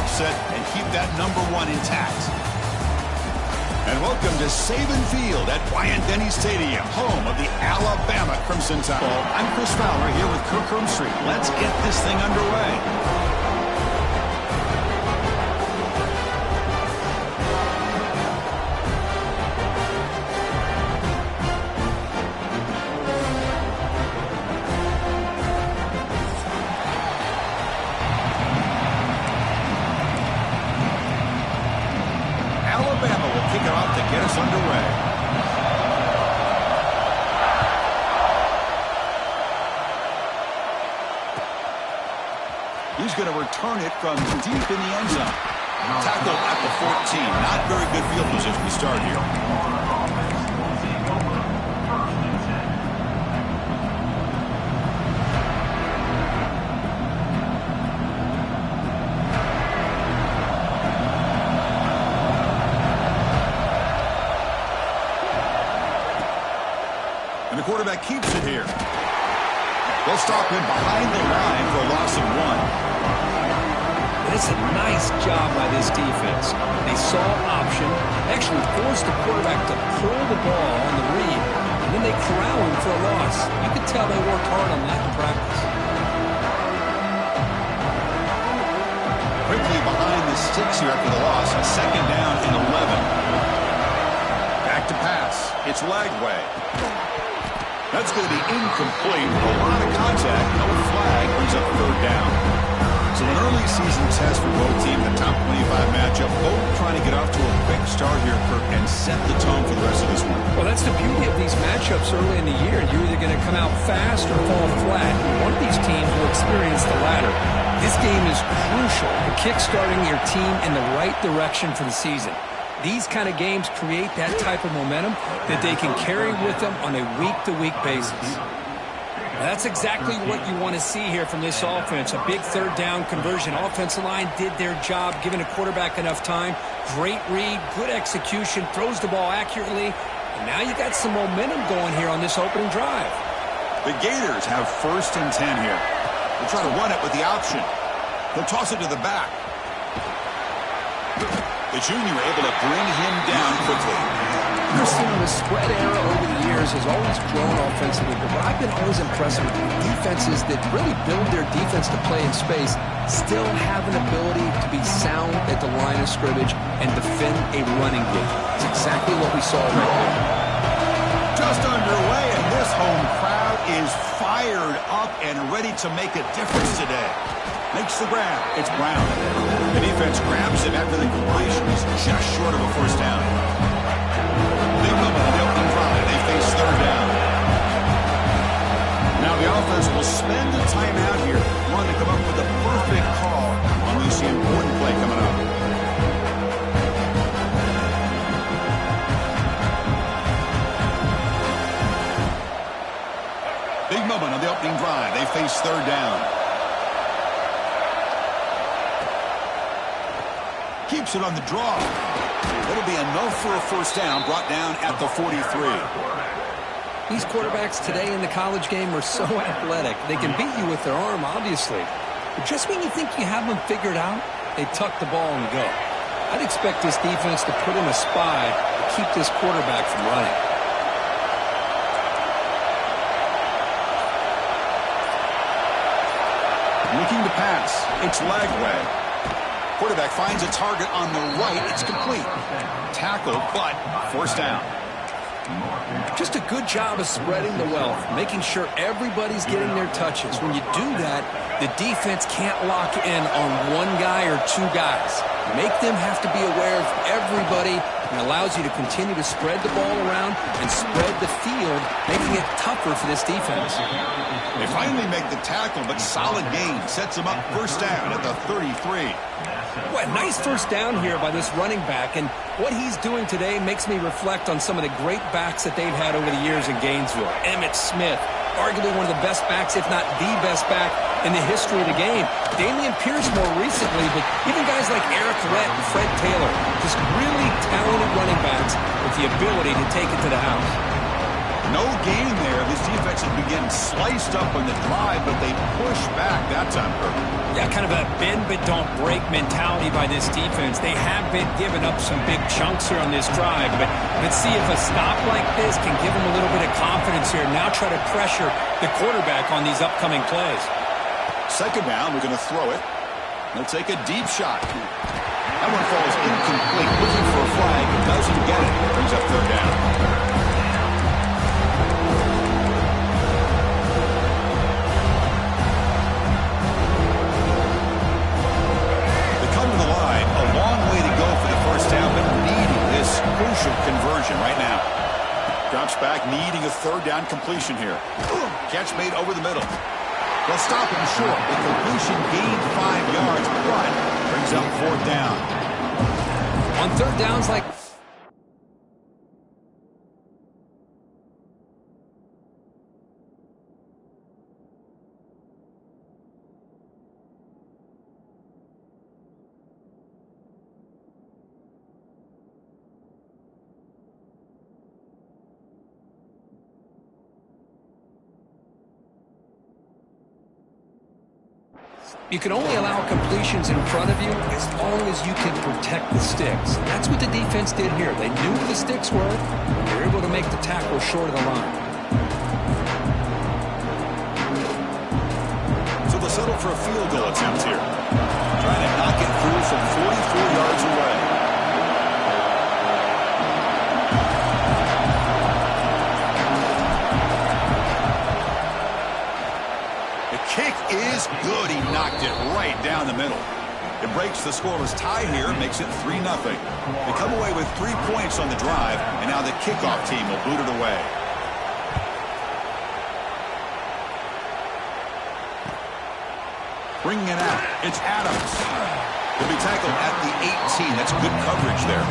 offset and keep that number 1 intact. And welcome to Saban Field at Bryant-Denny Stadium, home of the Alabama Crimson Tide. I'm Chris Fowler here with Kirk Herbstreit. Let's get this thing underway. Alabama will kick it off to get us underway. He's going to return it from deep in the end zone. Tackled at the 14. Not very good field position to start here. And the quarterback keeps it here. They'll stop him behind the line for a loss of 1. It's a nice job by this defense. They saw option, actually forced the quarterback to pull the ball on the read, and then they corral him for a loss. You could tell they worked hard on that in practice. Quickly behind the sticks here after the loss. A 2nd down and 11. Back to pass. It's Lagway. That's going to be incomplete. A lot of contact. No flag. Brings up 3rd down. So an early season test for both teams, the top 25 matchup. Both trying to get off to a quick start here, Kirk, and set the tone for the rest of this one. Well, that's the beauty of these matchups early in the year. You're either going to come out fast or fall flat. One of these teams will experience the latter. This game is crucial for kick-starting your team in the right direction for the season. These kind of games create that type of momentum that they can carry with them on a week-to-week basis. That's exactly what you want to see here from this offense. A big 3rd down conversion. Offensive line did their job, giving a quarterback enough time. Great read, good execution, throws the ball accurately. And now you got some momentum going here on this opening drive. The Gators have 1st and 10 here. They'll try to run it with the option. They'll toss it to the back. The junior able to bring him down quickly. Understanding the spread era over the years has always grown offensively, but what I've been always impressed with defenses that really build their defense to play in space still have an ability to be sound at the line of scrimmage and defend a running game. It's exactly what we saw right there. Just underway, and this home crowd is fired up and ready to make a difference today. Makes the grab. It's Brown. The defense grabs him after the completion. He's just short of a 1st down. Big moment on the opening drive. They face 3rd down. Now the offense will spend a timeout here. One to come up with the perfect call on this important play coming up. Big moment on the opening drive. They face 3rd down. Keeps it on the draw. It'll be enough for a 1st down, brought down at the 43. These quarterbacks today in the college game are so athletic. They can beat you with their arm, obviously. But just when you think you have them figured out, they tuck the ball and go. I'd expect this defense to put in a spy to keep this quarterback from running. Looking to pass. It's Lagway. Quarterback finds a target on the right. It's complete. Tackled, but 1st down. Just a good job of spreading the wealth, making sure everybody's getting their touches. When you do that, the defense can't lock in on one guy or 2 guys. Make them have to be aware of everybody, and allows you to continue to spread the ball around and spread the field, making it tougher for this defense. They finally make the tackle, but solid gain sets them up 1st down at the 33. What a nice 1st down here by this running back, and what he's doing today makes me reflect on some of the great backs that they've had over the years in Gainesville. Emmitt Smith, arguably one of the best backs, if not the best back in the history of the game. Dameon Pierce more recently, but even guys like Eric Rhett and Fred Taylor, just really talented running backs with the ability to take it to the house. No gain there. This defense has been getting sliced up on the drive, but they push back that time, Kirk. Yeah, kind of a bend-but-don't-break mentality by this defense. They have been giving up some big chunks here on this drive, but let's see if a stop like this can give them a little bit of confidence here. Now try to pressure the quarterback on these upcoming plays. Second down, we're going to throw it. They'll take a deep shot. That one falls incomplete. Looking for a flag. Doesn't get it. Brings up third down. They come to the line. A long way to go for the first down, but needing this crucial conversion right now. Drops back, needing a third down completion here. Catch made over the middle. They'll stop him short. The completion gained 5 yards, but brings up fourth down. On third downs like... You can only allow completions in front of you as long as you can protect the sticks. That's what the defense did here. They knew where the sticks were. They were able to make the tackle short of the line. So they'll settle for a field goal attempt here. Trying to knock it through from 44 yards away. Kick is good. He knocked it right down the middle. It breaks the scoreless tie here, makes it 3-0. They come away with 3 points on the drive, and now the kickoff team will boot it away. Bringing it out, it's Adams. He'll be tackled at the 18. That's good coverage there.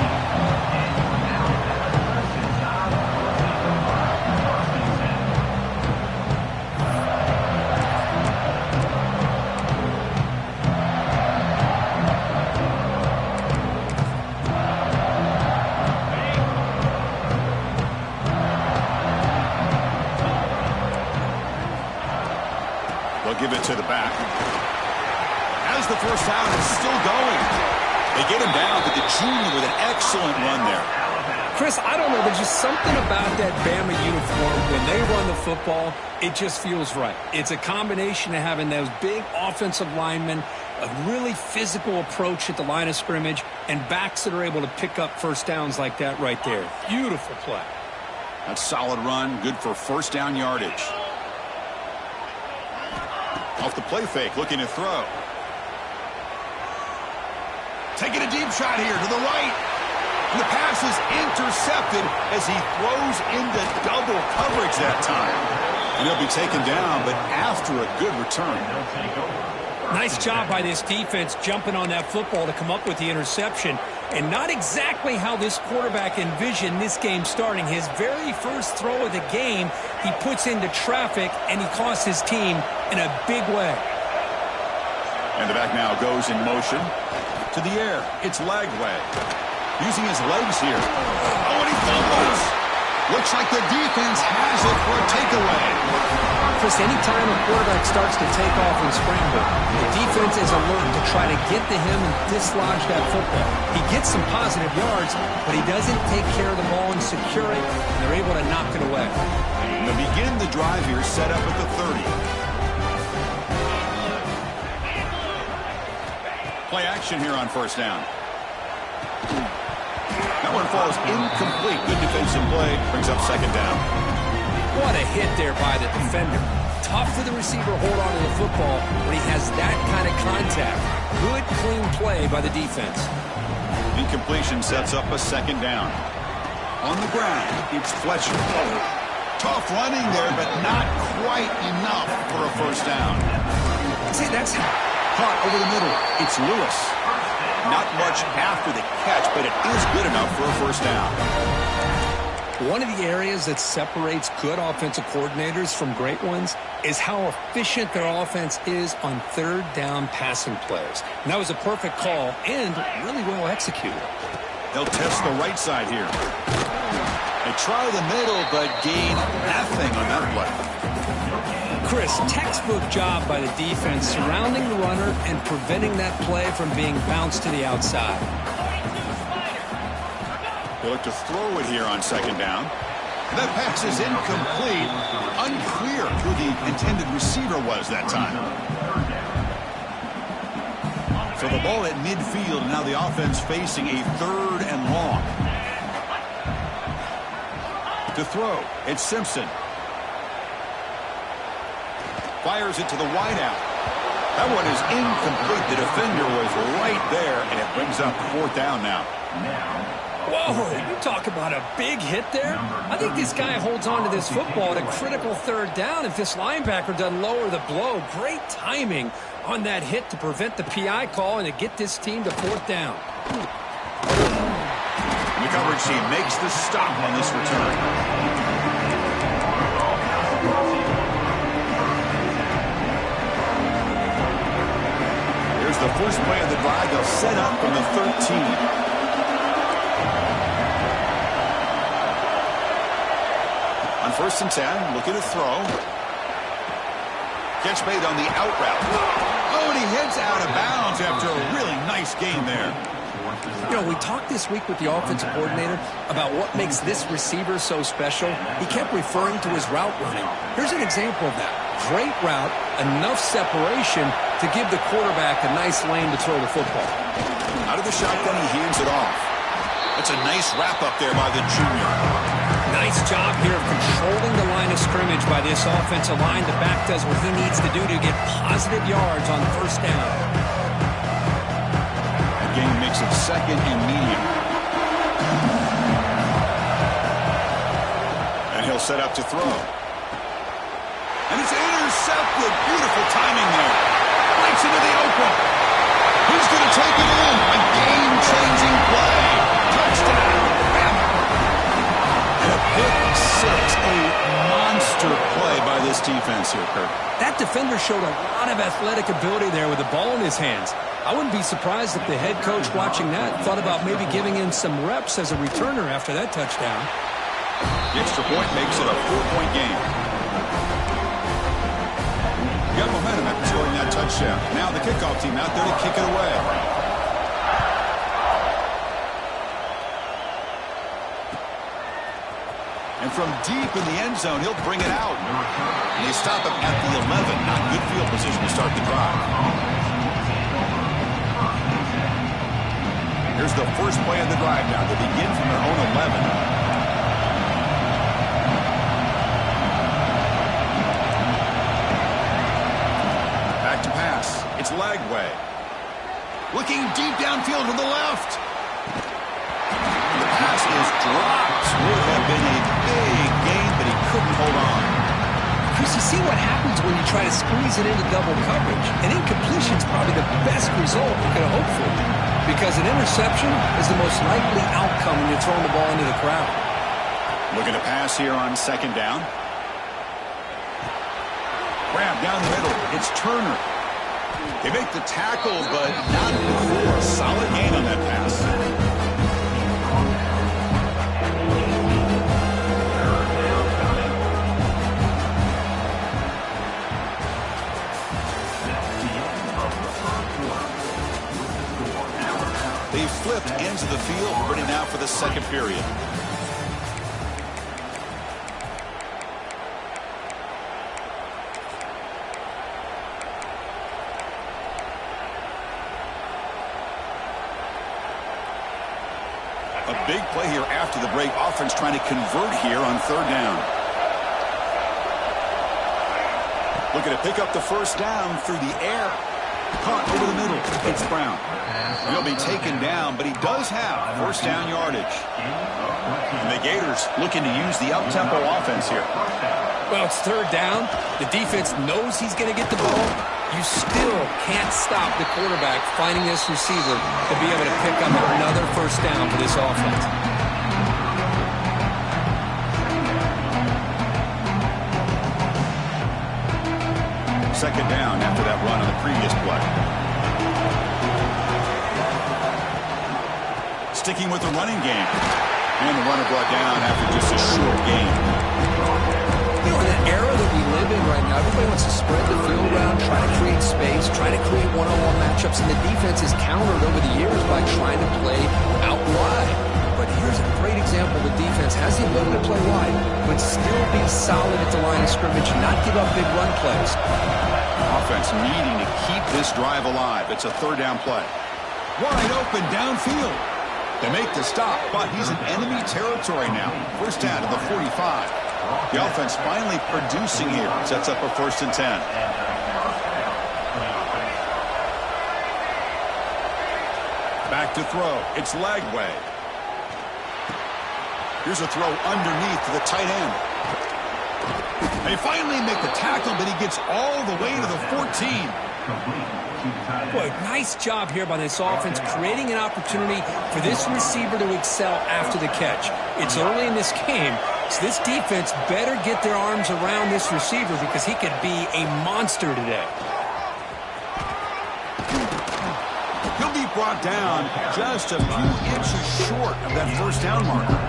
Give it to the back. As the first down is still going. They get him down, but the junior with an excellent run there. Chris, I don't know. There's just something about that Bama uniform. When they run the football, it just feels right. It's a combination of having those big offensive linemen, a really physical approach at the line of scrimmage, and backs that are able to pick up first downs like that right there. Beautiful play. That's a solid run. Good for first down yardage. Off the play fake, looking to throw. Taking a deep shot here to the right. And the pass is intercepted as he throws into double coverage that time. And he'll be taken down, but after a good return. Nice job by this defense jumping on that football to come up with the interception. And not exactly how this quarterback envisioned this game starting. His very first throw of the game, he puts into traffic, and he costs his team in a big way. And the back now goes in motion to the air. It's Lagway. Using his legs here. Oh, and he fumbles. Looks like the defense has it for a takeaway. Chris, anytime a quarterback starts to take off and scramble, the defense is alert to try to get to him and dislodge that football. He gets some positive yards, but he doesn't take care of the ball and secure it, and they're able to knock it away. And they begin the drive here, set up at the 30. Play action here on first down. That one falls incomplete. Good defensive play. Brings up second down. What a hit there by the defender. Tough for the receiver to hold on to the football when he has that kind of contact. Good, clean play by the defense. Incompletion sets up a second down. On the ground, it's Fletcher. Tough running there, but not quite enough for a first down. See, that's caught over the middle. It's Lewis. Not much after the catch, but it is good enough for a first down. One of the areas that separates good offensive coordinators from great ones is how efficient their offense is on third down passing plays. And that was a perfect call and really well executed. They'll test the right side here. They try the middle, but gain nothing on that play. Chris, textbook job by the defense surrounding the runner and preventing that play from being bounced to the outside. They look to throw it here on second down. That pass is incomplete. Unclear who the intended receiver was that time. So the ball at midfield, and now the offense facing a 3rd and long. To throw, it's Simpson. Fires it to the wideout. That one is incomplete. The defender was right there, and it brings up 4th down now. Whoa, you talk about a big hit there. I think this guy holds on to this football at a critical 3rd down if this linebacker doesn't lower the blow. Great timing on that hit to prevent the PI call and to get this team to 4th down. The coverage team makes the stop on this return. Here's the first play of the drive. They'll set up from the 13. On 1st and 10, looking to throw. Catch made on the out route. Oh, and he heads out of bounds after a really nice game there. You know, we talked this week with the offensive coordinator about what makes this receiver so special. He kept referring to his route running. Here's an example of that. Great route, enough separation to give the quarterback a nice lane to throw the football. Out of the shotgun, he hands it off. That's a nice wrap up there by the junior. Nice job here of controlling the line of scrimmage by this offensive line. The back does what he needs to do to get positive yards on 1st down. The game makes it 2nd and medium. And he'll set up to throw. And it's intercepted. Beautiful timing there. Breaks into the open. Who's going to take it in? A game-changing play. Touchdown. And a pick 6. A monster play by this defense here, Kirk. That defender showed a lot of athletic ability there with the ball in his hands. I wouldn't be surprised if the head coach watching that thought about maybe giving him some reps as a returner after that touchdown. The extra point makes it a 4-point game. You got momentum after scoring that touchdown. Now the kickoff team out there to kick it away. And from deep in the end zone, he'll bring it out. And they stop him at the 11. Not good field position to start the drive. Here's the first play of the drive now. They begin from their own 11. It's Lagway. Looking deep downfield to the left. The pass is dropped. Would have been a big gain, but he couldn't hold on. Chris, you see what happens when you try to squeeze it into double coverage. An incompletion is probably the best result you could have hoped for, because an interception is the most likely outcome when you're throwing the ball into the crowd. Looking to pass here on 2nd down. Grab down the middle. It's Turner. They make the tackle, but not before. Solid gain on that pass. They flipped ends of the field, ready now for the 2nd period. A big play here after the break. Offense trying to convert here on 3rd down. Looking to pick up the 1st down through the air. Caught over the middle. It's Brown. He'll be taken down, but he does have 1st down yardage. And the Gators looking to use the up-tempo offense here. Well, it's 3rd down. The defense knows he's going to get the ball. You still can't stop the quarterback finding this receiver to be able to pick up another 1st down for this offense. Second down after that run on the previous play. Sticking with the running game. And the runner brought down after just a short gain. You know, in the era that we live in right now, everybody wants to spread the field around, try to create space, try to create one-on-one matchups, and the defense is countered over the years by trying to play out wide. But here's a great example. The defense has the ability to play wide, but still be solid at the line of scrimmage, not give up big run plays. Offense needing to keep this drive alive. It's a third down play. Wide open downfield. They make the stop, but he's in enemy territory now. First down to the 45. The offense finally producing here. Sets up a 1st and 10. Back to throw. It's Lagway. Here's a throw underneath to the tight end. They finally make the tackle, but he gets all the way to the 14. Boy, nice job here by this offense, creating an opportunity for this receiver to excel after the catch. It's early in this game, so this defense better get their arms around this receiver because he could be a monster today. He'll be brought down just a few inches short of that first down marker.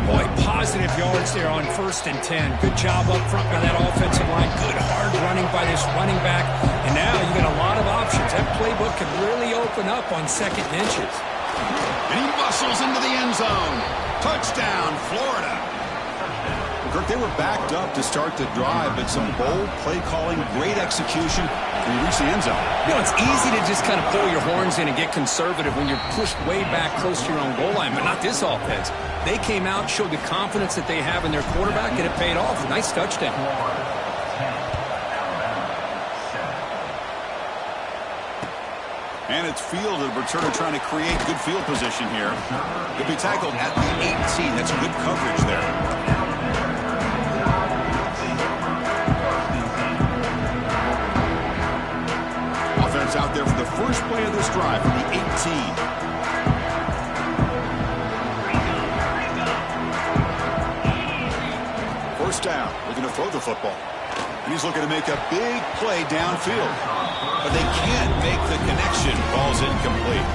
Boy, positive yards there on 1st and 10. Good job up front by that offensive line. Good hard running by this running back. And now you've got a lot of options. That playbook could really open up on 2nd and inches. And he muscles into the end zone. Touchdown, Florida. Kirk, they were backed up to start the drive, but some bold play calling, great execution, and he reached the end zone. You know, it's easy to just kind of pull your horns in and get conservative when you're pushed way back close to your own goal line, but not this offense. They came out, showed the confidence that they have in their quarterback, and it paid off. Nice touchdown. And it's fielded. Returner trying to create good field position here. He'll be tackled at the 18. That's good coverage there. Offense out there for the first play of this drive from the 18. First down, looking to throw the football. And he's looking to make a big play downfield. But they can't make the connection. Ball's incomplete.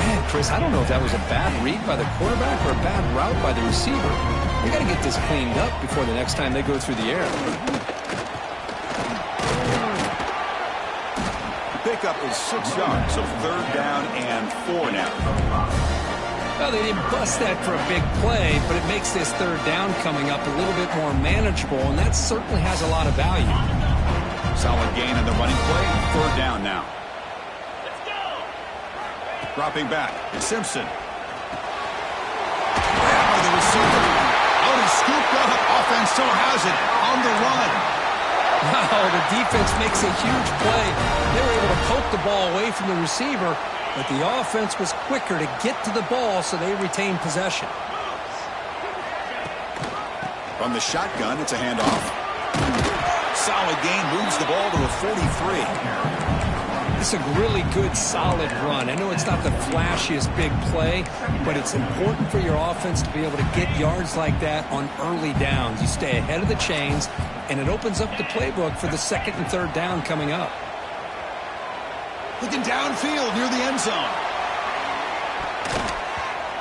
Man, Chris, I don't know if that was a bad read by the quarterback or a bad route by the receiver. They got to get this cleaned up before the next time they go through the air. Pickup is 6 yards, so 3rd down and 4 now. Well, they didn't bust that for a big play, but it makes this 3rd down coming up a little bit more manageable, and that certainly has a lot of value. Solid gain in the running play. 3rd down now. Let's go. Dropping back. It's Simpson. Grabbed by the receiver. Out is scooped up. Offense still has it on the run. Wow, the defense makes a huge play. They were able to poke the ball away from the receiver, but the offense was quicker to get to the ball, so they retained possession. From the shotgun, it's a handoff. Solid gain, moves the ball to a 43. It's a really good, solid run. I know it's not the flashiest big play, but it's important for your offense to be able to get yards like that on early downs. You stay ahead of the chains, and it opens up the playbook for the 2nd and 3rd down coming up. Looking downfield near the end zone.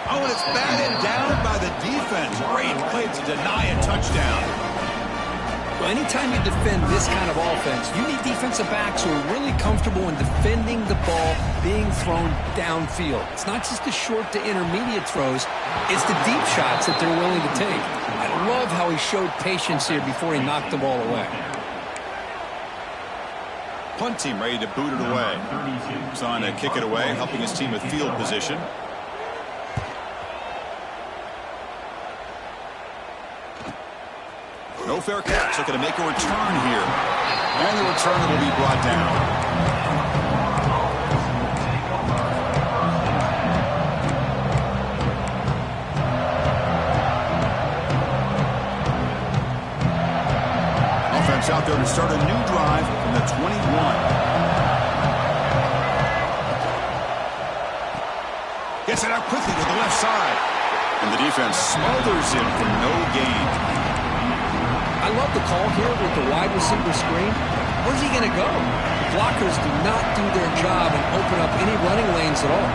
Oh, and it's batted down by the defense. Great play to deny a touchdown. Well, anytime you defend this kind of offense, you need defensive backs who are really comfortable in defending the ball being thrown downfield. It's not just the short to intermediate throws. It's the deep shots that they're willing to take. I love how he showed patience here before he knocked the ball away. Punt team ready to boot it away. He's on to kick it away, helping his team with field position. No fair catch. Looking to make a return here. And the return will be brought down. Offense out there to start a new drive from the 21. Gets it out quickly to the left side. And the defense smothers him for no gain. I love the call here with the wide receiver screen. Where's he going to go? The blockers do not do their job and open up any running lanes at all.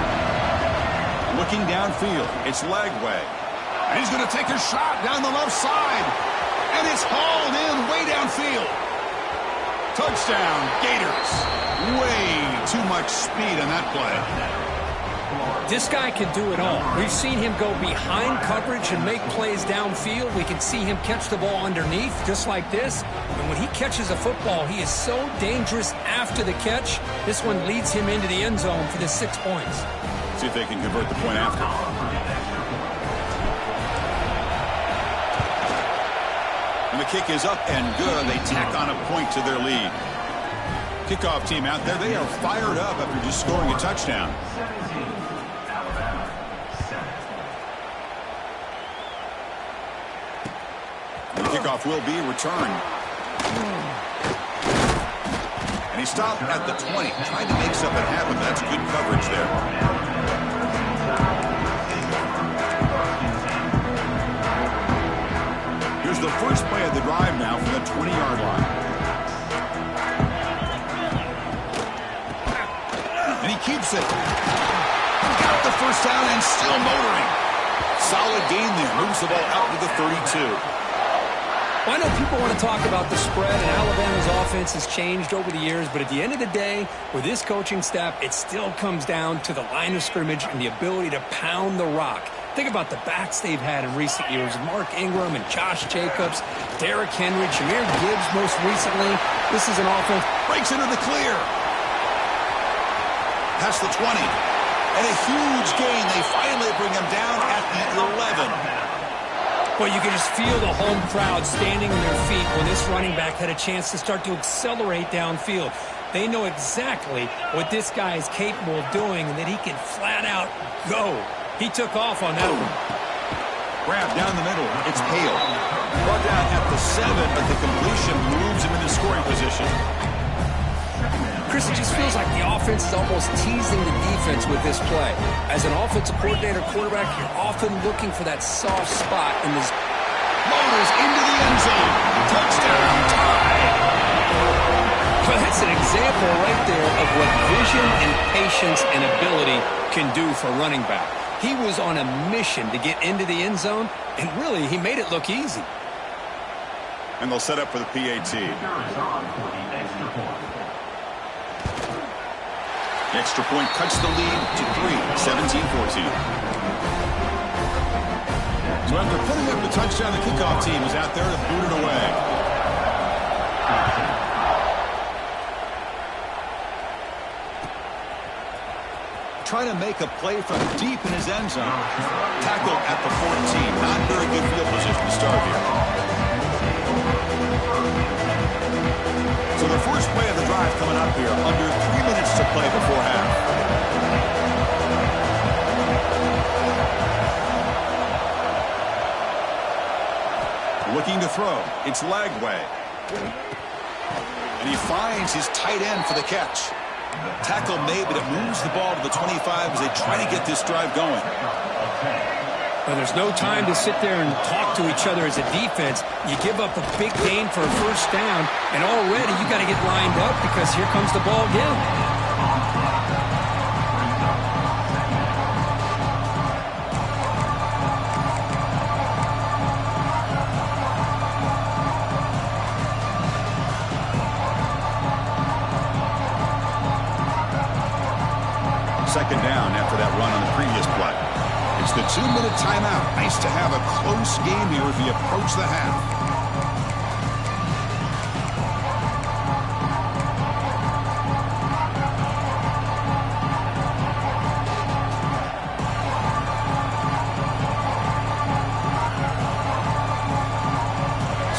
Looking downfield. It's Lagway. And he's going to take a shot down the left side. And it's hauled in way downfield. Touchdown, Gators. Way too much speed on that play. This guy can do it all. We've seen him go behind coverage and make plays downfield. We can see him catch the ball underneath, just like this. And when he catches a football, he is so dangerous after the catch. This one leads him into the end zone for the 6 points. See if they can convert the point after. And the kick is up and good. They tack on a point to their lead. Kickoff team out there, they are fired up after just scoring a touchdown. The kickoff will be returned. And he stopped at the 20, trying to make something happen. That's good coverage there. Here's the first play of the drive now from the 20-yard line. And he keeps it. Got the first down and still motoring. Solid gain there. Moves the ball out to the 32. Well, I know people want to talk about the spread, and Alabama's offense has changed over the years, but at the end of the day, with this coaching staff, it still comes down to the line of scrimmage and the ability to pound the rock. Think about the backs they've had in recent years. Mark Ingram and Josh Jacobs, Derrick Henry, Jahmyr Gibbs most recently. This is an offense. Breaks into the clear. Past the 20. And a huge gain. They finally bring him down at the 11. Well, you can just feel the home crowd standing on their feet when this running back had a chance to start to accelerate downfield. They know exactly what this guy is capable of doing and that he can flat out go. He took off on that one. Grab down the middle. It's Hale. Brought down at the 7, but the completion moves him into scoring position. Chris, it just feels like the offense is almost teasing the defense with this play. As an offensive coordinator, quarterback, you're often looking for that soft spot in this. Motors into the end zone. Touchdown, tie. Well, that's an example right there of what vision and patience and ability can do for a running back. He was on a mission to get into the end zone, and really, he made it look easy. And they'll set up for the PAT. The extra point cuts the lead to 3, 17-14. So after putting up the touchdown, the kickoff team is out there to boot it away. Trying to make a play from deep in his end zone. Tackle at the 14. Not very good field position to start here. So the first play of the drive coming up here, under 3 minutes to play before half. Looking to throw. It's Lagway. And he finds his tight end for the catch. Tackle made, but it moves the ball to the 25 as they try to get this drive going. Well, there's no time to sit there and talk to each other as a defense. You give up a big gain for a first down, and already you got to get lined up because here comes the ball again. Second down after that run on the previous play. It's the 2-minute timeout. Nice to have a close game here as we approach the half.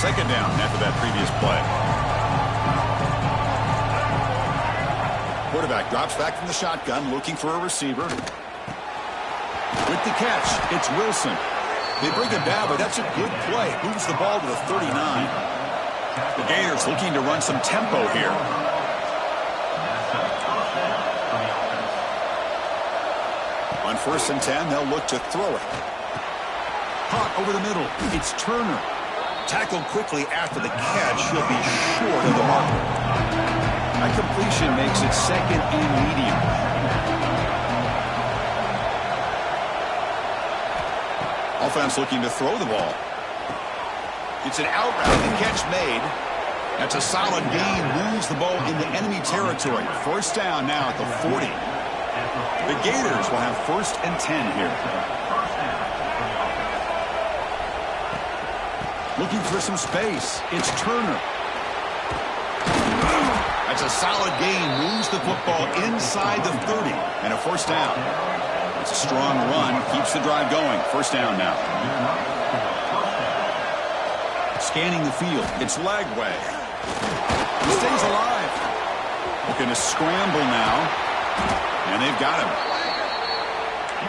Second down after that previous play. Quarterback drops back from the shotgun, looking for a receiver. With the catch, it's Wilson. They bring him down, but that's a good play. Moves the ball to the 39. The Gators looking to run some tempo here. On 1st and 10, they'll look to throw it. Hot over the middle. It's Turner. Tackled quickly after the catch. He'll be short of the marker. That completion makes it 2nd and medium. Offense looking to throw the ball. It's an out route. The catch made. That's a solid gain. Moves the ball into enemy territory. First down now at the 40. The Gators will have 1st and 10 here. Looking for some space. It's Turner. That's a solid gain. Moves the football inside the 30. And a first down. It's a strong run. Keeps the drive going. First down now. Scanning the field. It's Lagway. He stays alive. Looking to scramble now. And they've got him.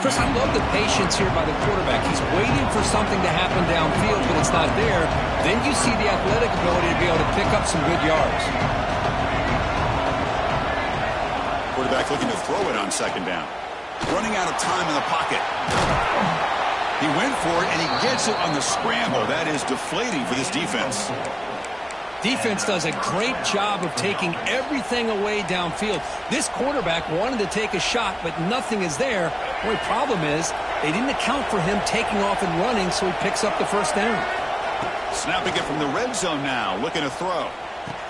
Chris, I love the patience here by the quarterback. He's waiting for something to happen downfield, but it's not there. Then you see the athletic ability to be able to pick up some good yards. Quarterback looking to throw it on 2nd down. Running out of time in the pocket. He went for it, and he gets it on the scramble. That is deflating for this defense. Defense does a great job of taking everything away downfield. This quarterback wanted to take a shot, but nothing is there. The only problem is they didn't account for him taking off and running, so he picks up the first down. Snapping it from the red zone now, looking to throw.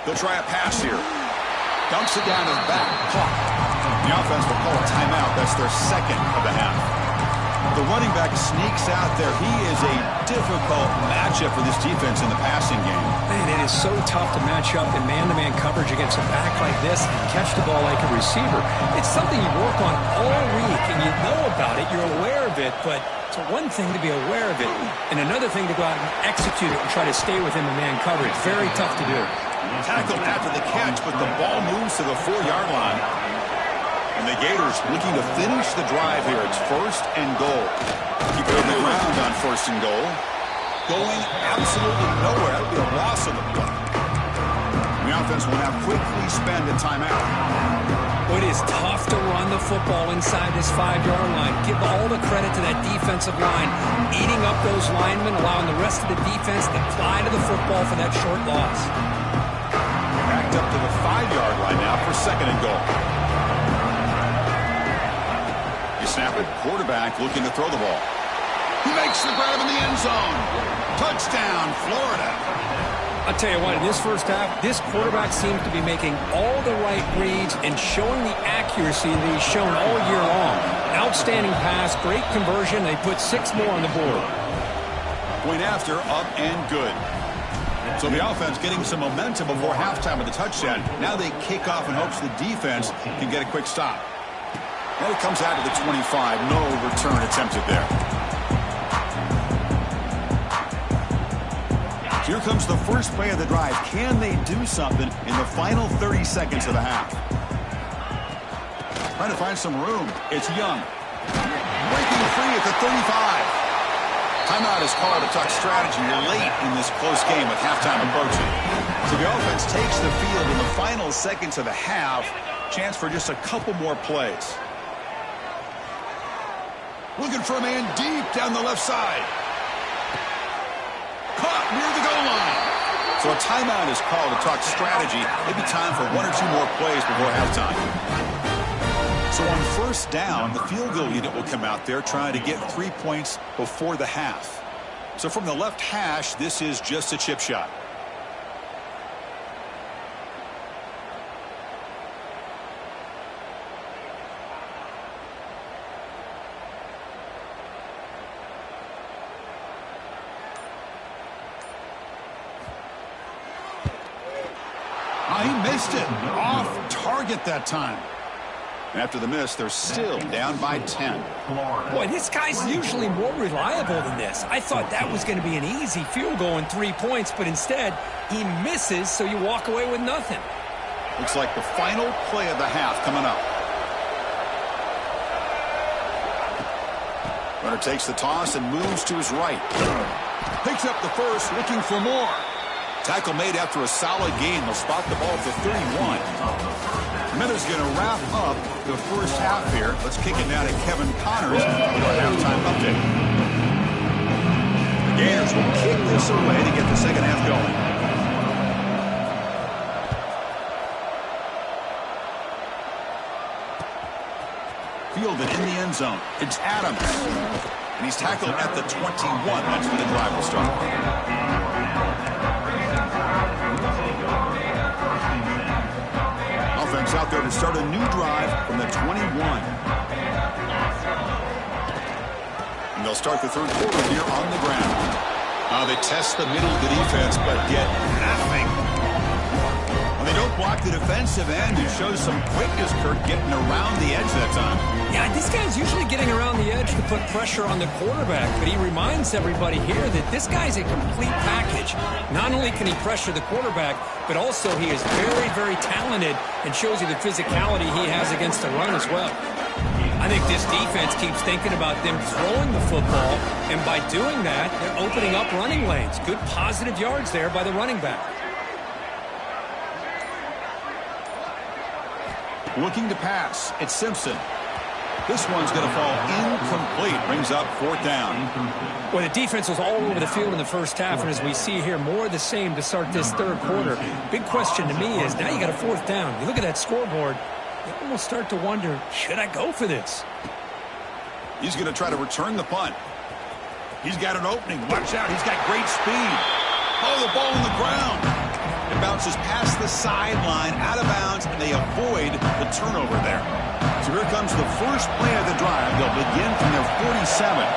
They'll try a pass here. Dumps it down to the back. Clock. The offense will call a timeout. That's their 2nd of the half. The running back sneaks out there. He is a difficult matchup for this defense in the passing game. Man, it is so tough to match up in man-to-man coverage against a back like this and catch the ball like a receiver. It's something you work on all week, and you know about it. You're aware of it, but it's one thing to be aware of it, and another thing to go out and execute it and try to stay within the man coverage. Very tough to do. Tackled after the catch, but the ball moves to the 4-yard line. And the Gators looking to finish the drive here. It's 1st and goal. Keep it on the ground on 1st and goal. Going absolutely nowhere. That would be a loss on the play. The offense will now quickly spend a timeout. It is tough to run the football inside this 5-yard line. Give all the credit to that defensive line, eating up those linemen, allowing the rest of the defense to fly to the football for that short loss. Backed up to the 5-yard line now for 2nd and goal. You snap it. Quarterback looking to throw the ball. He makes the grab in the end zone. Touchdown, Florida. I'll tell you what, in this first half, this quarterback seems to be making all the right reads and showing the accuracy that he's shown all year long. Outstanding pass, great conversion. They put 6 more on the board. Point after, up and good. So the offense getting some momentum before halftime with the touchdown. Now they kick off in hopes the defense can get a quick stop. And it comes out to the 25. No return attempted there. So here comes the first play of the drive. Can they do something in the final 30 seconds of the half? Trying to find some room. It's Young. Breaking free at the 35. Timeout is called to talk strategy late in this close game with halftime approaching. So the offense takes the field in the final seconds of the half. Chance for just a couple more plays. Looking for a man deep down the left side. Caught near the goal line. So a timeout is called to talk strategy. Maybe time for 1 or 2 more plays before halftime. So on first down, the field goal unit will come out there trying to get 3 points before the half. So from the left hash, this is just a chip shot. He missed it. Off target that time. After the miss, they're still down by 10. Boy, this guy's usually more reliable than this. I thought that was going to be an easy field goal and 3 points, but instead, he misses, so you walk away with nothing. Looks like the final play of the half coming up. Runner takes the toss and moves to his right. Picks up the first, looking for more. Tackle made after a solid gain. They'll spot the ball at the 31. Miller's going to wrap up the first half here. Let's kick it now to Kevin Connors for our halftime update. The Gators will kick this away to get the second half going. fielded in the end zone. It's Adams. And he's tackled at the 21. That's where the drive will start. Offense out there to start a new drive from the 21. And they'll start the third quarter here on the ground. They test the middle of the defense, but get nothing. When they don't block the defensive end, it shows some quickness, Kurt, getting around the edge that time. Yeah, this guy's usually getting around the edge to put pressure on the quarterback, but he reminds everybody here that this guy's a complete package. Not only can he pressure the quarterback, but also he is very, very talented and shows you the physicality he has against the run as well. I think this defense keeps thinking about them throwing the football, and by doing that, they're opening up running lanes. Good positive yards there by the running back. Looking to pass. It's Simpson. This one's going to fall incomplete. Brings up fourth down. Well, the defense was all over the field in the first half, and as we see here, more of the same to start this third quarter. Big question to me is, now you got a fourth down. You look at that scoreboard, you almost start to wonder, should I go for this? He's going to try to return the punt. He's got an opening. Watch out. He's got great speed. Oh, the ball on the ground. It bounces past the sideline, out of bounds, and they avoid the turnover there. So here comes the first play of the drive. They'll begin from their 47.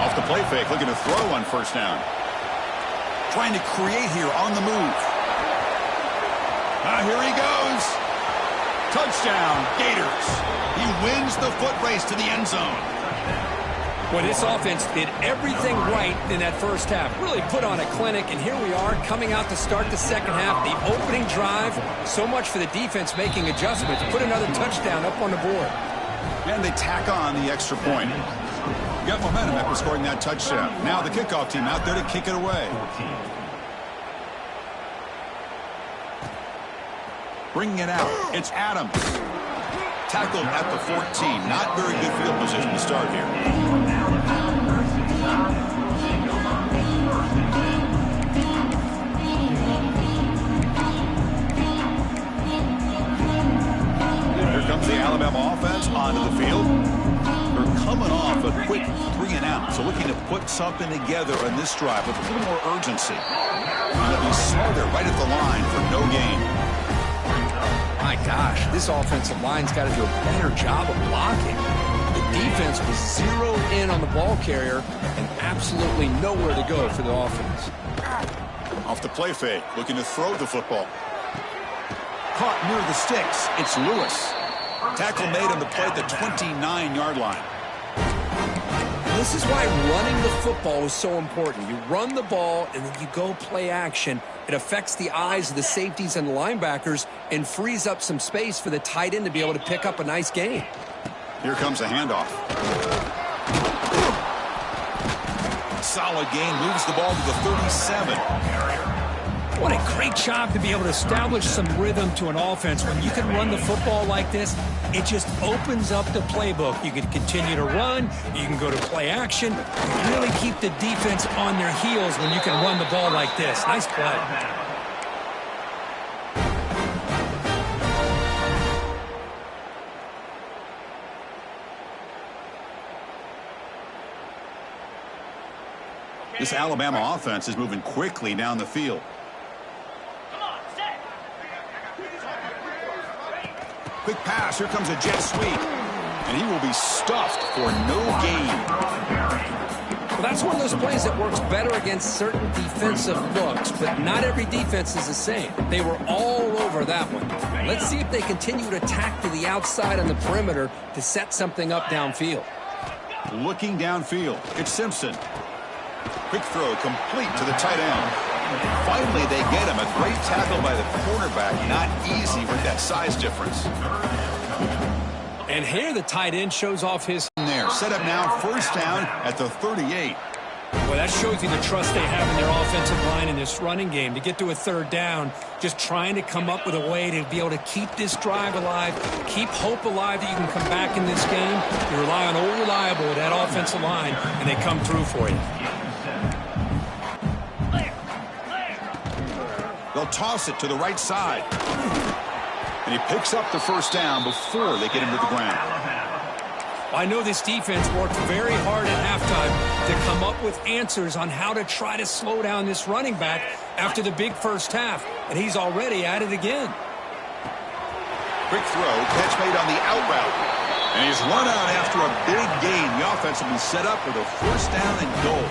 Off the play fake, looking to throw on first down. Trying to create here on the move. Here he goes. Touchdown, Gators. He wins the foot race to the end zone. Well, this offense did everything right in that first half. Really put on a clinic, and here we are coming out to start the second half. The opening drive, so much for the defense making adjustments. Put another touchdown up on the board. And they tack on the extra point. Got momentum after scoring that touchdown. Now the kickoff team out there to kick it away. Bringing it out, it's Adams. Tackled at the 14. Not very good field position to start here. Here comes the Alabama offense onto the field. They're coming off a quick 3-and-out, so looking to put something together on this drive with a little more urgency. They'll be smarter right at the line for no gain. My gosh, this offensive line's got to do a better job of blocking. The defense was zeroed in on the ball carrier and absolutely nowhere to go for the offense. Off the play fake, looking to throw the football. Caught near the sticks. It's Lewis. Tackle made on the play at the 29-yard line. This is why running the football is so important. You run the ball, and then you go play action. It affects the eyes of the safeties and the linebackers and frees up some space for the tight end to be able to pick up a nice gain. Here comes a handoff. Solid gain, moves the ball to the 37. What a great job to be able to establish some rhythm to an offense. When you can run the football like this, it just opens up the playbook. You can continue to run. You can go to play action. You really keep the defense on their heels when you can run the ball like this. Nice play. This Alabama offense is moving quickly down the field. Quick pass. Here comes a jet sweep. And he will be stuffed for no gain. Well, that's one of those plays that works better against certain defensive looks, but not every defense is the same. They were all over that one. Let's see if they continue to attack to the outside on the perimeter to set something up downfield. Looking downfield, it's Simpson. Quick throw complete to the tight end. Finally, they get him. A great tackle by the cornerback. Not easy with that size difference. And here the tight end shows off his... There, set up now, first down at the 38. Well, that shows you the trust they have in their offensive line in this running game. To get to a third down, just trying to come up with a way to be able to keep this drive alive, keep hope alive that you can come back in this game. You rely on old reliable with that offensive line, and they come through for you. They'll toss it to the right side. And he picks up the first down before they get him to the ground. I know this defense worked very hard at halftime to come up with answers on how to try to slow down this running back after the big first half, and he's already at it again. Quick throw, catch made on the out route. And he's run out after a big gain. The offense will be set up with a first down and goal.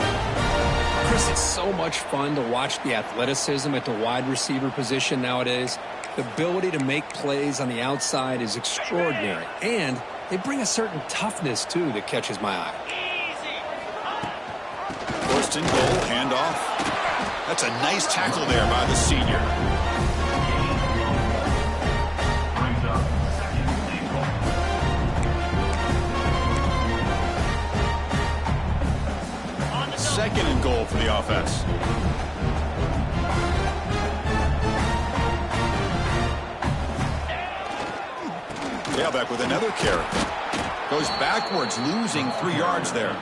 Chris, it's so much fun to watch the athleticism at the wide receiver position nowadays. The ability to make plays on the outside is extraordinary, and they bring a certain toughness, too, that catches my eye. First and goal, handoff. That's a nice tackle there by the senior. Second and goal for the offense. Tailback with another carry. Goes backwards, losing 3 yards there.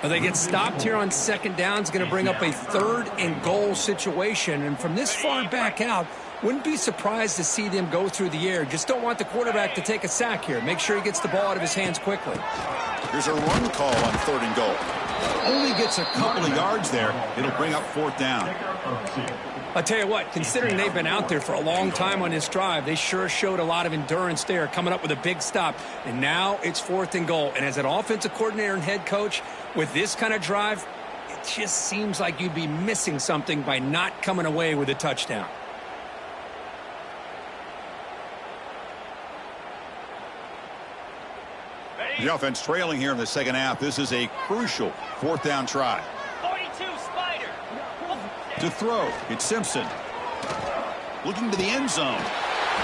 Well, they get stopped here on second down. It's going to bring up a third and goal situation. And from this far back out, wouldn't be surprised to see them go through the air. Just don't want the quarterback to take a sack here. Make sure he gets the ball out of his hands quickly. Here's a run call on third and goal. Only gets a couple of yards there. It'll bring up fourth down. I'll tell you what, considering they've been out there for a long time on this drive, they sure showed a lot of endurance there, coming up with a big stop. And now it's fourth and goal. And as an offensive coordinator and head coach, with this kind of drive, it just seems like you'd be missing something by not coming away with a touchdown. The offense trailing here in the second half. This is a crucial fourth down try. 42, Spider. To throw, it's Simpson. Looking to the end zone.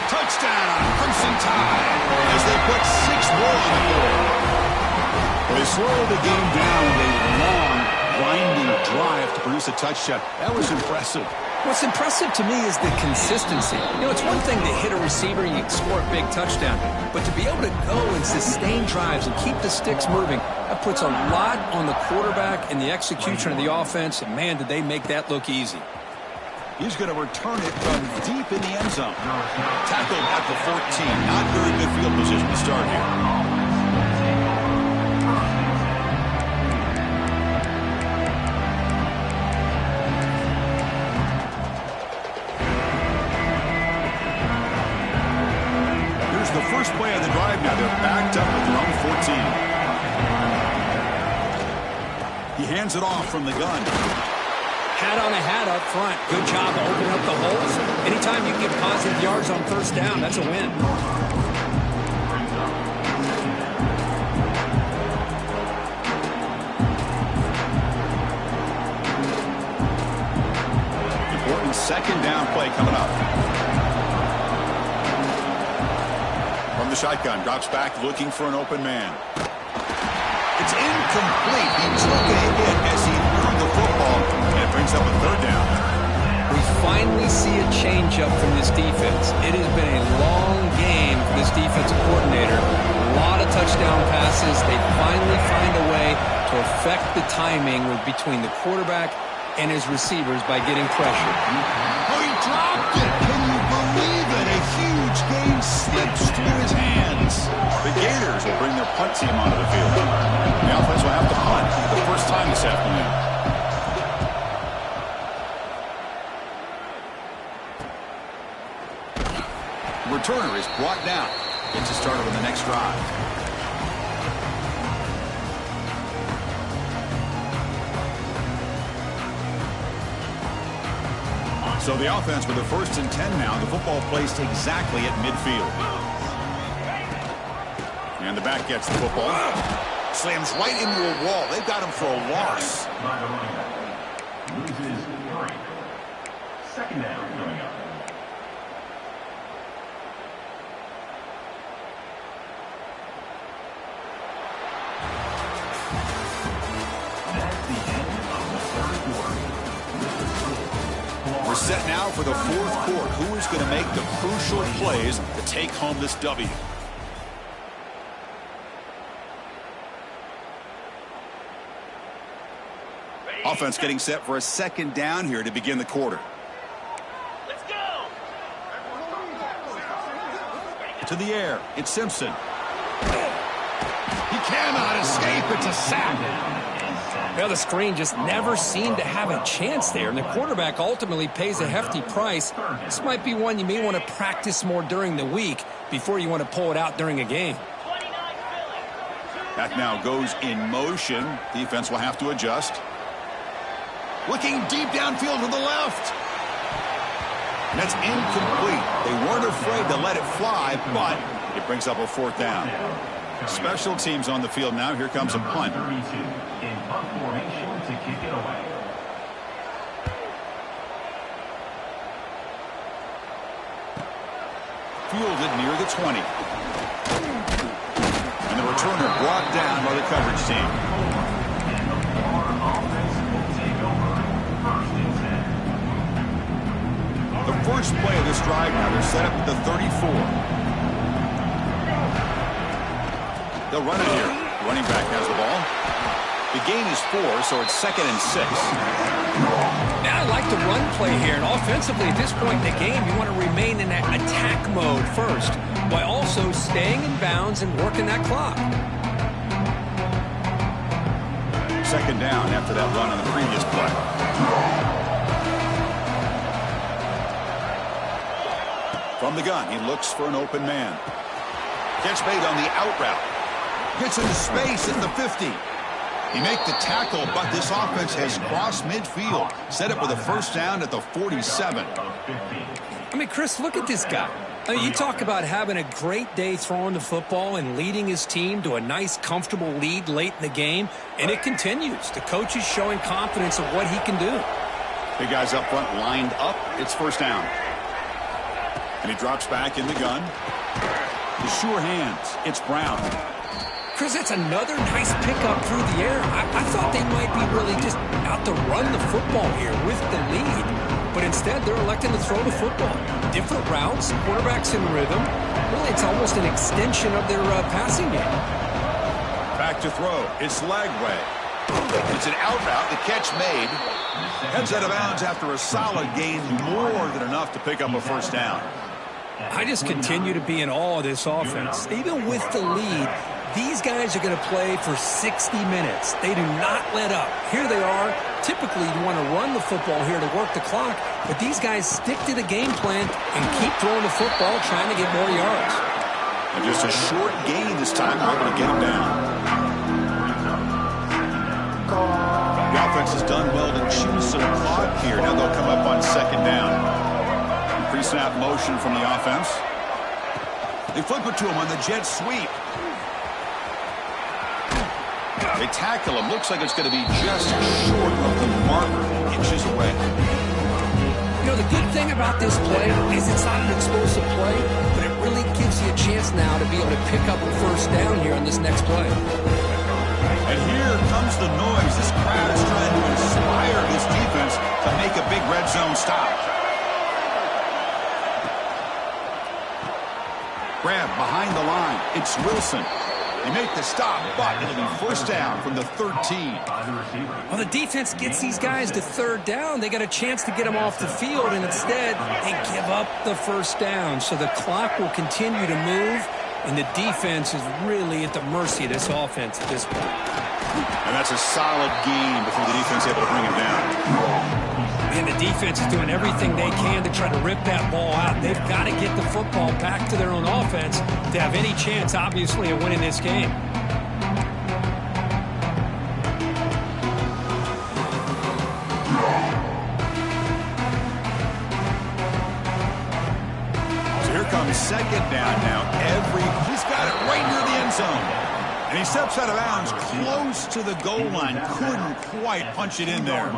Touchdown, Crimson Tide, as they put 6 more on the board. They slowed the game down with a long, grinding drive to produce a touchdown. That was impressive. What's impressive to me is the consistency. You know, it's one thing to hit a receiver and you can score a big touchdown, but to be able to go and sustain drives and keep the sticks moving, that puts a lot on the quarterback and the execution of the offense, and man, did they make that look easy. He's going to return it from deep in the end zone. Tackled at the 14. Not very good field position to start here. The first play of the drive now. They're backed up at their own 14. He hands it off from the gun. Hat on a hat up front. Good job of opening up the holes. Anytime you get positive yards on first down, that's a win. Important second down play coming up. From the shotgun, drops back looking for an open man. It's incomplete. He took a hit as he threw the football, and it brings up a third down. We finally see a change-up from this defense. It has been a long game for this defensive coordinator. A lot of touchdown passes. They finally find a way to affect the timing between the quarterback and his receivers by getting pressure. Oh, he dropped it. Can you believe it? A huge gain slips through his hands. The Gators will bring their punt team onto the field. The offense will have to punt for the first time this afternoon. The returner is brought down. Gets us started on the next drive. So the offense with the first and 10 now. The football placed exactly at midfield. And the back gets the football. Slams right into a wall. They've got him for a loss. Loses 3. Second down coming up. That's the end of the third quarter. We're set now for the fourth quarter. Who is going to make the crucial plays to take home this W? Offense getting set for a second down here to begin the quarter. Let's go. To the air, it's Simpson. cannot escape. It's a sack. Well, the screen just never seemed to have a chance there, and the quarterback ultimately pays a hefty price. This might be one you may want to practice more during the week before you want to pull it out during a game. Back now goes in motion. Defense will have to adjust. Looking deep downfield to the left. That's incomplete. They weren't afraid to let it fly, but it brings up a fourth down. Special teams on the field now. Here comes a punt. 32 in punt formation to kick it away. Fielded near the 20. And the returner brought down by the coverage team. And the Florida offense will take over 1st and 10. The first play of this drive now, they're set up at the 34. They'll run it here. Running back has the ball. The gain is 4, so it's 2nd and 6. Now I like the run play here, and offensively at this point in the game, you want to remain in that attack mode first, while also staying in bounds and working that clock. 2nd down after that run on the previous play. From the gun, he looks for an open man. Catch made on the out route. Gets into space at the 50. He make the tackle, but this offense has crossed midfield. Set up with a first down at the 47. I mean, Chris, look at this guy. I mean, you talk about having a great day throwing the football and leading his team to a nice, comfortable lead late in the game, and it continues. The coach is showing confidence of what he can do. Big guys up front lined up. It's first down. And he drops back in the gun. The sure hands. It's Brown. Chris, that's another nice pickup through the air. I thought they might be really just out to run the football here with the lead. But instead, they're electing to throw the football. Different routes, quarterbacks in rhythm. Really, it's almost an extension of their passing game. Back to throw. It's Lagway. It's an out route. The catch made. Heads out of bounds after a solid gain. More than enough to pick up a first down. I just continue to be in awe of this offense. Even with the lead, these guys are going to play for 60 minutes. They do not let up. Here they are. Typically, you want to run the football here to work the clock, but these guys stick to the game plan and keep throwing the football, trying to get more yards. And just a short gain this time. They're able to get him down. The offense has done well to choose some clock here. Now they'll come up on 2nd down. Pre-snap motion from the offense. They flip it to him on the jet sweep. They tackle him. Looks like it's going to be just short of the marker. Inches away. You know, the good thing about this play is it's not an explosive play, but it really gives you a chance now to be able to pick up a first down here on this next play. And here comes the noise. This crowd is trying to inspire this defense to make a big red zone stop. Grab behind the line. It's Wilson. They make the stop, but it'll be first down from the 13. Well, the defense gets these guys to 3rd down. They got a chance to get them off the field, and instead they give up the first down. So the clock will continue to move, and the defense is really at the mercy of this offense at this point. And that's a solid gain before the defense is able to bring him down. And the defense is doing everything they can to try to rip that ball out. They've got to get the football back to their own offense to have any chance, obviously, of winning this game. So here comes 2nd down now. He's got it right near the end zone. And he steps out of bounds close to the goal line. Couldn't quite punch it in there.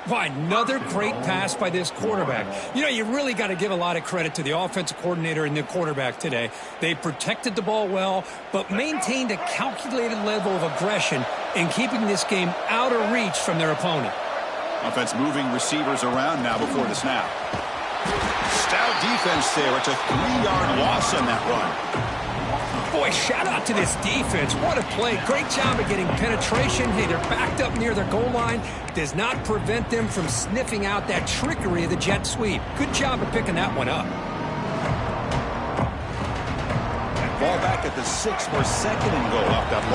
Why, another great pass by this quarterback. You know, you really got to give a lot of credit to the offensive coordinator and the quarterback today. They protected the ball well, but maintained a calculated level of aggression in keeping this game out of reach from their opponent. Offense moving receivers around now before the snap. Stout defense there. It's a 3-yard loss on that run. Boy, shout out to this defense. What a play. Great job of getting penetration. Hey, they're backed up near their goal line. Does not prevent them from sniffing out that trickery of the jet sweep. Good job of picking that one up. Ball back at the 6 for 2nd and goal off that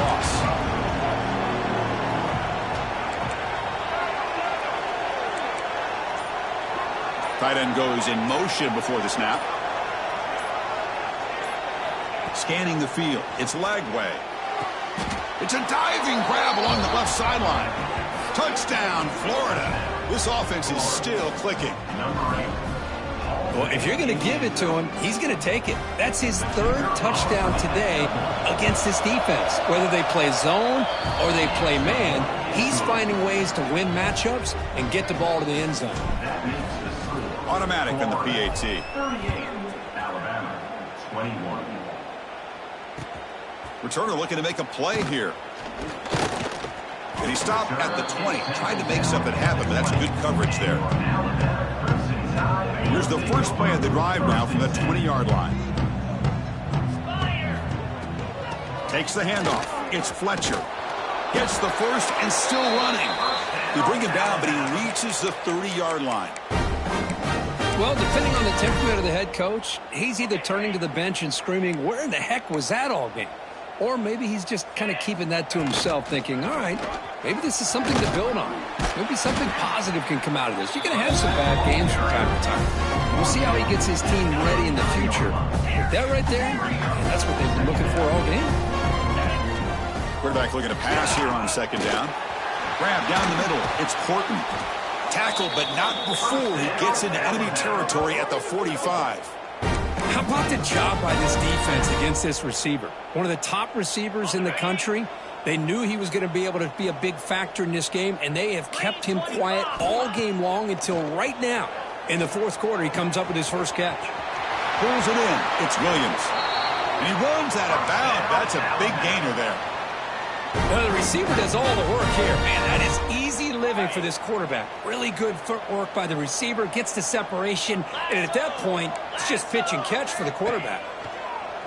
Tight end goes in motion before the snap. Scanning the field. It's Lagway. It's a diving grab along the left sideline. Touchdown, Florida. This offense is still clicking. Well, if you're going to give it to him, he's going to take it. That's his third touchdown today against this defense. Whether they play zone or they play man, he's finding ways to win matchups and get the ball to the end zone. Automatic on the PAT. 38, Alabama, 21. Returner looking to make a play here. And he stopped at the 20. Tried to make something happen, but that's good coverage there. Here's the first play of the drive now from the 20-yard line. Takes the handoff. It's Fletcher. Gets the first and still running. They bring him down, but he reaches the 30-yard line. Well, depending on the temperament of the head coach, he's either turning to the bench and screaming, where in the heck was that all game? Or maybe he's just kind of keeping that to himself, thinking, all right, maybe this is something to build on. Maybe something positive can come out of this. You're going to have some bad games from time to time. We'll see how he gets his team ready in the future. But that right there, that's what they've been looking for all game. Quarterback looking to pass here on second down. Grab down the middle. It's Horton. Tackle, but not before he gets into enemy territory at the 45. How about the job by this defense against this receiver? One of the top receivers in the country. They knew he was going to be able to be a big factor in this game, and they have kept him quiet all game long until right now. In the fourth quarter, he comes up with his first catch. Pulls it in. It's Williams. And he runs out of bounds. That's a big gainer there. Well, the receiver does all the work here. Man, that is easy living for this quarterback. Really good footwork by the receiver. Gets the separation. And at that point, it's just pitch and catch for the quarterback.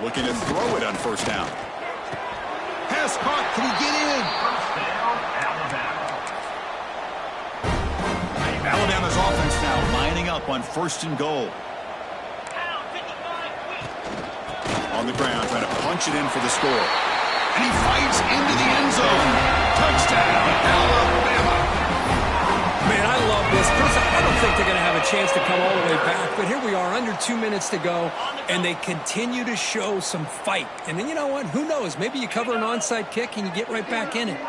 Looking to throw it on first down. Pass caught. Can he get in? Alabama's offense now lining up on first and goal. On the ground, trying to punch it in for the score. And he fights into the end zone. Touchdown, Alabama. Man, I love this. Personally, I don't think they're going to have a chance to come all the way back. But here we are, under 2 minutes to go, and they continue to show some fight. And then you know what? Who knows? Maybe you cover an onside kick and you get right back in it.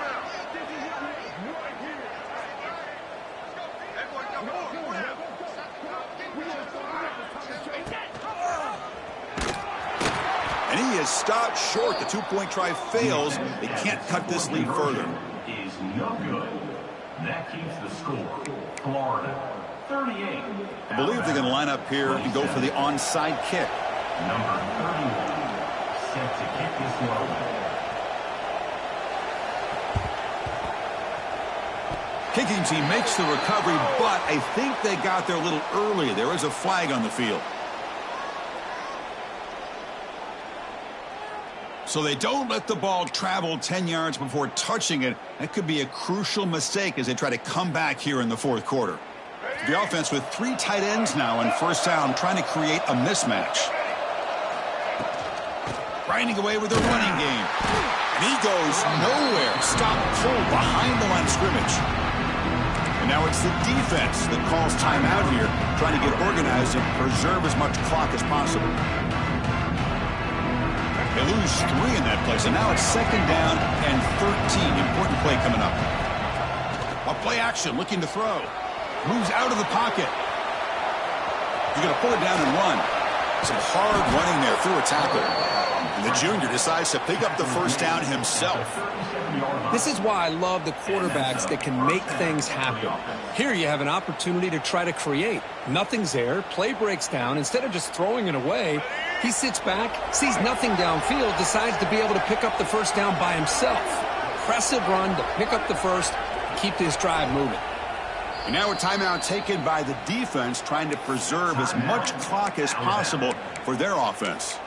Stopped short. The two-point try fails. They can't cut this lead further. Is no good. That keeps the score. Florida, 38. I believe they're going to line up here and go for the onside kick. Number 31, set to kick this one. Kicking team makes the recovery, but I think they got there a little early. There is a flag on the field. So they don't let the ball travel 10 yards before touching it. That could be a crucial mistake as they try to come back here in the fourth quarter. The offense with 3 tight ends now on first down, trying to create a mismatch. Grinding away with their running game. And he goes nowhere. Stop pull behind the line of scrimmage. And now it's the defense that calls timeout here, trying to get organized and preserve as much clock as possible. They lose 3 in that play, so now it's second down and 13. Important play coming up. A play action, looking to throw. Moves out of the pocket. He's going to pull it down and run. Some hard running there through a tackle. And the junior decides to pick up the first down himself. This is why I love the quarterbacks that can make things happen. Here you have an opportunity to try to create. Nothing's there. Play breaks down. Instead of just throwing it away, he sits back, sees nothing downfield, decides to be able to pick up the first down by himself. Impressive run to pick up the first, keep this drive moving. And now a timeout taken by the defense, trying to preserve as much clock as possible for their offense.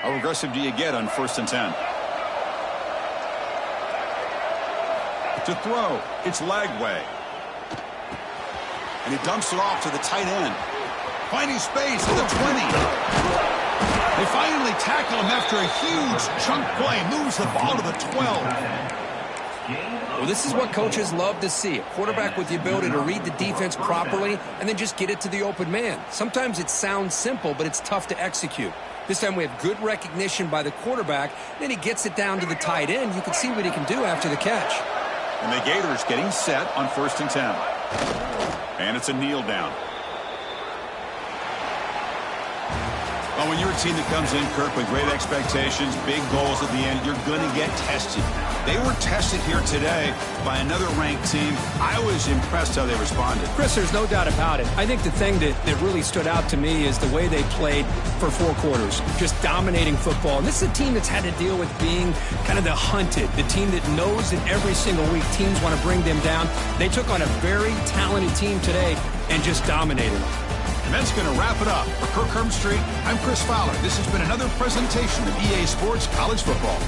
How aggressive do you get on first and 10? To throw, it's Lagway. And he dumps it off to the tight end. Finding space at the 20. They finally tackle him after a huge chunk play. Moves the ball to the 12. Well, this is what coaches love to see. A quarterback with the ability to read the defense properly and then just get it to the open man. Sometimes it sounds simple, but it's tough to execute. This time we have good recognition by the quarterback. Then he gets it down to the tight end. You can see what he can do after the catch. And the Gators getting set on 1st and 10. And it's a kneel down. Well, when you're a team that comes in, Kirk, with great expectations, big goals at the end, you're going to get tested. They were tested here today by another ranked team. I was impressed how they responded. Chris, there's no doubt about it. I think the thing that really stood out to me is the way they played for 4 quarters, just dominating football. And this is a team that's had to deal with being kind of the hunted, the team that knows that every single week teams want to bring them down. They took on a very talented team today and just dominated them. And that's going to wrap it up. For Kirk Herbstreit, I'm Chris Fowler. This has been another presentation of EA Sports College Football.